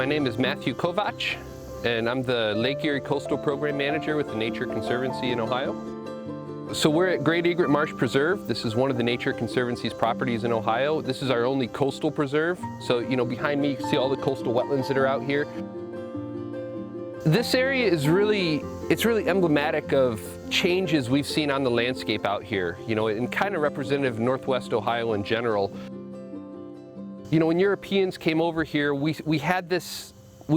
name is Matthew Kovach, and I'm the Lake Erie Coastal Program Manager with the Nature Conservancy in Ohio. So we're at Great Egret Marsh Preserve. This is one of the Nature Conservancy's properties in Ohio. This is our only coastal preserve. So, behind me you can see all the coastal wetlands that are out here. This area is really emblematic of changes we've seen on the landscape out here, and kind of representative of Northwest Ohio in general. When Europeans came over here, we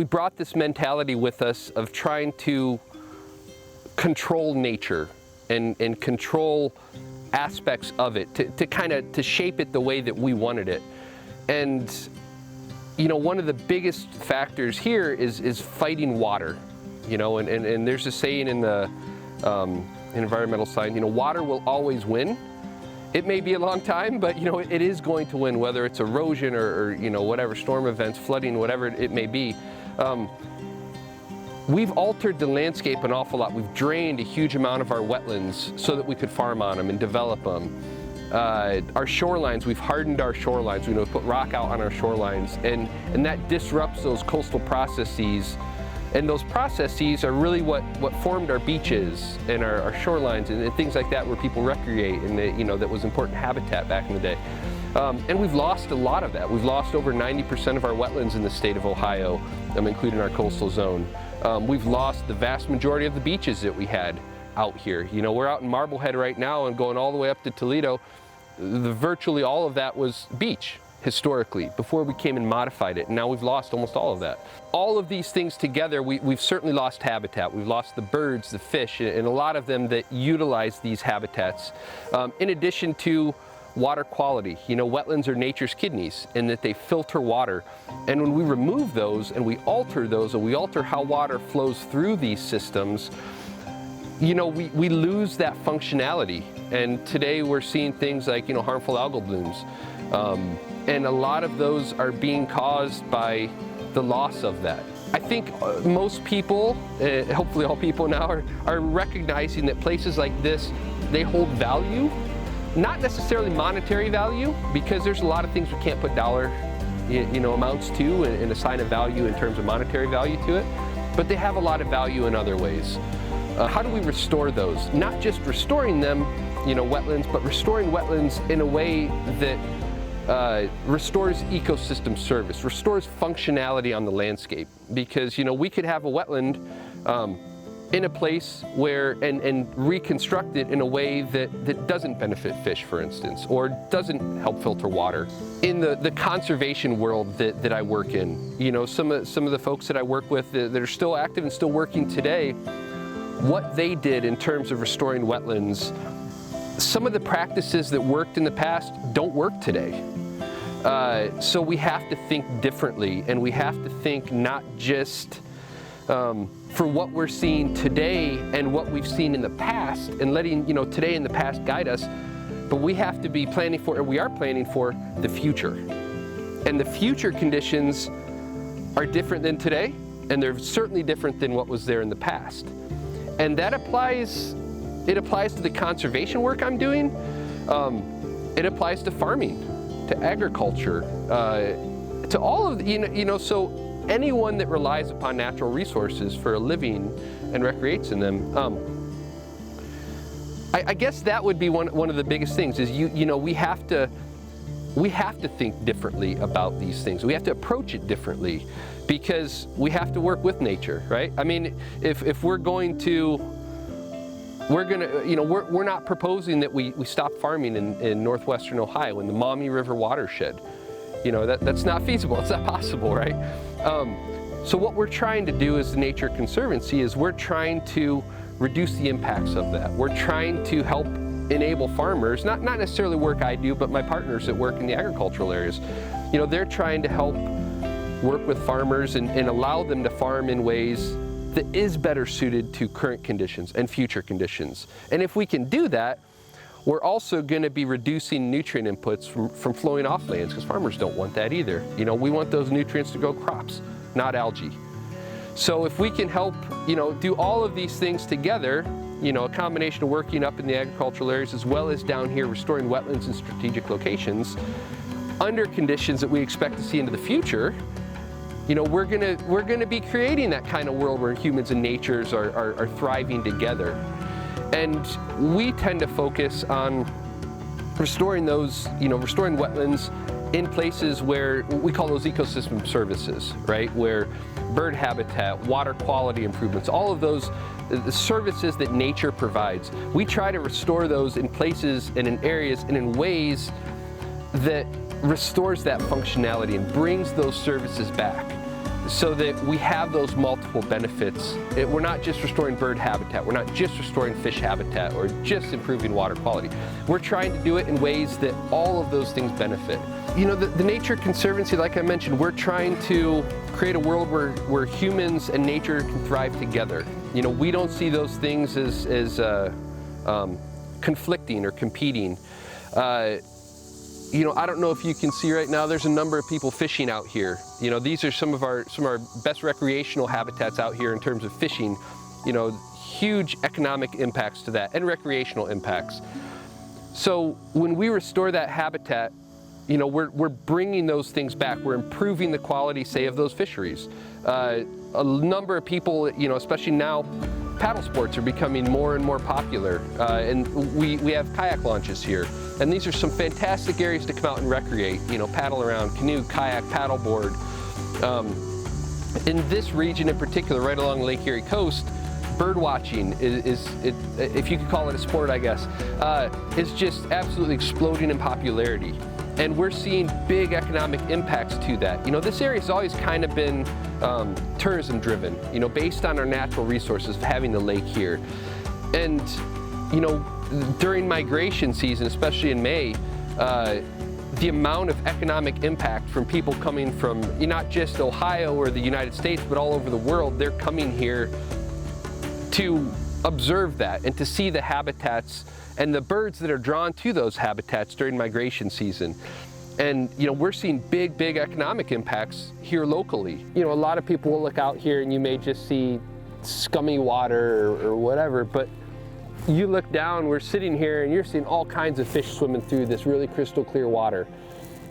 brought this mentality with us of trying to control nature and control aspects of it, to shape it the way that we wanted it. And one of the biggest factors here is fighting water, and there's a saying in the environmental science, water will always win. It may be a long time, but it is going to win, whether it's erosion or whatever, storm events, flooding, whatever it may be. We've altered the landscape an awful lot. We've drained a huge amount of our wetlands so that we could farm on them and develop them. Our shorelines, we've hardened our shorelines. We put rock out on our shorelines, and that disrupts those coastal processes. And those processes are really what formed our beaches and our shorelines and things like that, where people recreate, and that was important habitat back in the day. And we've lost a lot of that. We've lost over 90% of our wetlands in the state of Ohio, including our coastal zone. We've lost the vast majority of the beaches that we had out here. We're out in Marblehead right now and going all the way up to Toledo. Virtually all of that was beach historically, before we came and modified it, and now we've lost almost all of that. All of these things together, we've certainly lost habitat. We've lost the birds, the fish, and a lot of them that utilize these habitats. In addition to water quality, wetlands are nature's kidneys, in that they filter water. And when we remove those and we alter those, and we alter how water flows through these systems, we lose that functionality. And today we're seeing things like, harmful algal blooms. And a lot of those are being caused by the loss of that. I think most people, hopefully all people now, are recognizing that places like this, they hold value. Not necessarily monetary value, because there's a lot of things we can't put dollar amounts to and assign a value in terms of monetary value to it, but they have a lot of value in other ways. How do we restore those? Not just restoring them, wetlands, but restoring wetlands in a way that restores ecosystem service, restores functionality on the landscape. Because we could have a wetland in a place where, and reconstruct it in a way that doesn't benefit fish, for instance, or doesn't help filter water. In the conservation world that I work in, some of the folks that I work with that are still active and still working today, what they did in terms of restoring wetlands, some of the practices that worked in the past don't work today. So we have to think differently, and we have to think not just for what we're seeing today and what we've seen in the past, and letting today and the past guide us, but we have to be planning for, and we are planning for, the future. And the future conditions are different than today, and they're certainly different than what was there in the past. And that applies, it applies to the conservation work I'm doing. It applies to farming, to agriculture, to all of so anyone that relies upon natural resources for a living and recreates in them. I guess that would be one of the biggest things is we have to think differently about these things. We have to approach it differently, because we have to work with nature, right? I mean, if we're not proposing that we stop farming in northwestern Ohio in the Maumee River watershed. That's not feasible, it's not possible, right? So what we're trying to do as the Nature Conservancy is we're trying to reduce the impacts of that. We're trying to help enable farmers, not necessarily work I do, but my partners that work in the agricultural areas. They're trying to help work with farmers and allow them to farm in ways that is better suited to current conditions and future conditions. And if we can do that, we're also going to be reducing nutrient inputs from flowing off lands, because farmers don't want that either. We want those nutrients to grow crops, not algae. So if we can help, do all of these things together, a combination of working up in the agricultural areas as well as down here restoring wetlands in strategic locations under conditions that we expect to see into the future, you know, we're gonna be creating that kind of world where humans and natures are thriving together. And we tend to focus on restoring those, you know, restoring wetlands in places where we call those ecosystem services, right? Where bird habitat, water quality improvements, all of those the services that nature provides. We try to restore those in places and in areas and in ways that restores that functionality and brings those services back so that we have those multiple benefits. We're not just restoring bird habitat, we're not just restoring fish habitat or just improving water quality. We're trying to do it in ways that all of those things benefit. You know, the Nature Conservancy, like I mentioned, we're trying to create a world where humans and nature can thrive together. You know, we don't see those things as conflicting or competing. You know, I don't know if you can see right now, there's a number of people fishing out here. You know, these are some of our best recreational habitats out here in terms of fishing. You know, huge economic impacts to that and recreational impacts. So when we restore that habitat, you know, we're bringing those things back. We're improving the quality, say, of those fisheries. A number of people, you know, especially now, paddle sports are becoming more and more popular, and we have kayak launches here. And these are some fantastic areas to come out and recreate, you know, paddle around, canoe, kayak, paddleboard. In this region in particular, right along Lake Erie coast, bird watching is if you could call it a sport, I guess, is just absolutely exploding in popularity. And we're seeing big economic impacts to that. You know, this area has always kind of been tourism driven, you know, based on our natural resources of having the lake here. And, you know, during migration season, especially in May, the amount of economic impact from people coming from not just Ohio or the United States, but all over the world, they're coming here to observe that and to see the habitats and the birds that are drawn to those habitats during migration season. And, you know, we're seeing big economic impacts here locally. You know, a lot of people will look out here and you may just see scummy water or whatever, but you look down, we're sitting here and you're seeing all kinds of fish swimming through this really crystal clear water.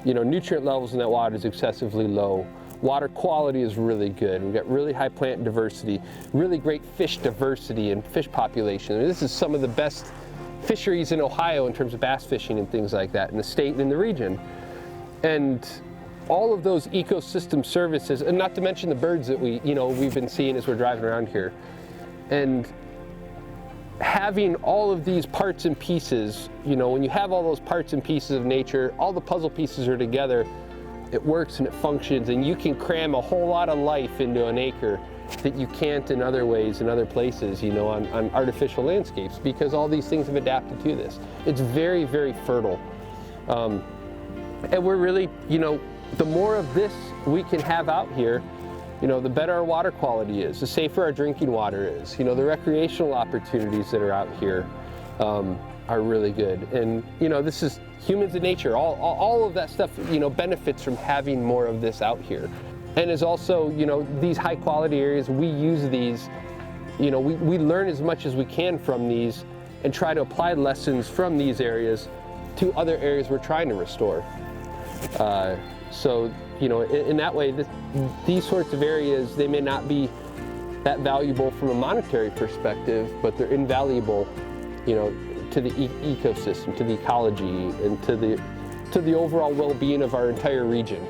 You know, nutrient levels in that water is excessively low. Water quality is really good. We've got really high plant diversity, really great fish diversity and fish population. I mean, this is some of the best fisheries in Ohio in terms of bass fishing and things like that in the state and in the region. And all of those ecosystem services, and not to mention the birds that we've been seeing as we're driving around here. And having all of these parts and pieces, you know, when you have all those parts and pieces of nature, all the puzzle pieces are together, it works and it functions, and you can cram a whole lot of life into an acre that you can't in other ways, in other places, you know, on artificial landscapes, because all these things have adapted to this. It's very fertile. And we're really, you know, the more of this we can have out here, you know, the better our water quality is, the safer our drinking water is. You know, the recreational opportunities that are out here are really good. And, you know, this is humans and nature, all of that stuff, you know, benefits from having more of this out here. And is also, you know, these high quality areas, we use these, you know, we learn as much as we can from these and try to apply lessons from these areas to other areas we're trying to restore. So, you know, in that way, these sorts of areas, they may not be that valuable from a monetary perspective, but they're invaluable, you know, to the ecosystem, to the ecology, and to the overall well-being of our entire region.